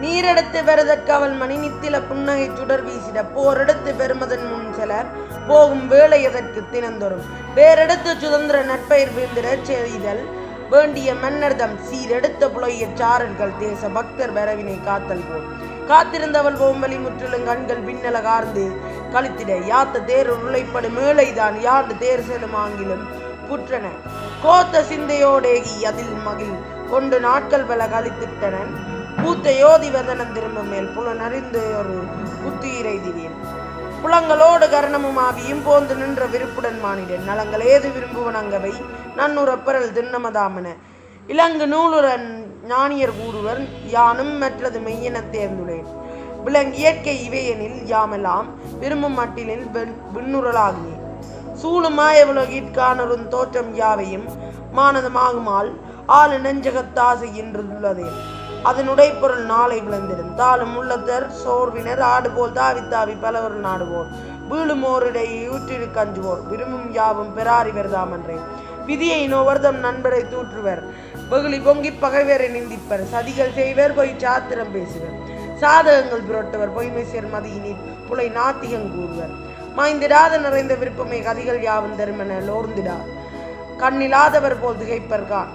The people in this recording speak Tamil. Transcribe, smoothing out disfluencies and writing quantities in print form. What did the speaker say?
நீரெடுத்து வருதற்கு அவள் மணி நித்தில புன்னகை சுடர் வீசிட போரெடுத்து பெருமதன் முன் செல போகும் வேலை எதற்கு தினந்தோறும் வேறெடுத்து சுதந்திர நட்பெயர் வீழ்ந்திட செய்தல் வேண்டிய மன்னர்தம் சீரெடுத்த புலைய சாரர்கள் தேச பக்தர் வரவினை காத்தல் போல் காத்திருந்தவள் போம்பலி முற்றிலும் கண்கள் பின்னல கார்ந்து கழித்திட யாத்த தேர் உருளைப்படு மேலைதான் யாண்டு தேர் செல்லும் ஆங்கிலும் புற்றன கோத்த சிந்தையோடேகி அதில் மகிழ் கொண்டு நாட்கள் பல கழித்திட்டனன் பூத்த யோதி வதனம் திரும்ப மேல் புலனறிந்து ஒரு புத்துயிரை திடீர் புலங்களோடு கரணமும் ஆவியும் போந்து நின்ற விருப்புடன் மானிடன் நலங்கள் ஏது விரும்புவனங்கவை நன்னுறப்பரல் திண்ணமதாமன இலங்கு நூலுரன் ஞானியர் கூறுவர் யானும் மற்றது மெய்யென தேர்ந்துள்ளேன் விலங்கு இயற்கை இவையெனில் யாமெல்லாம் விரும்பும் மட்டினில் விண்ணுறலாகினேன் சூழுமாய உலகிற்கானொரு தோற்றம் யாவையும் மானதமாகுமால் ஆளு நெஞ்சகத்தாசை என்றுள்ளதே அதனுடைய பொருள் நாளை விளைந்திடும் தாளும் உள்ளத்தர் சோர்வினர் ஆடுபோல் தாவி தாவி பலவர் நாடுவோர் வீழுமோரிடையே ஊற்றிரு கஞ்சுவோர் விரும்பும் யாவும் பெறாரிவர் தாமன்றேன் விதியை நோவர்தம் நண்பரை தூற்றுவர் வெகுளி பொங்கி பகைவரை நிந்திப்பர் சதிகள் செய்வர் பொய் சாத்திரம் பேசுவர் சாதகங்கள் புரட்டுவர் பொய்மைசேர் மதியினில் புலை நாத்திகம் கூறுவர் மாய்ந்திடாத நிறைந்த விருப்பமே கதிகள் யாவும் தருமென லோர்ந்திடார் கண்ணிலாதவர் போல் திகைப்பர்கான்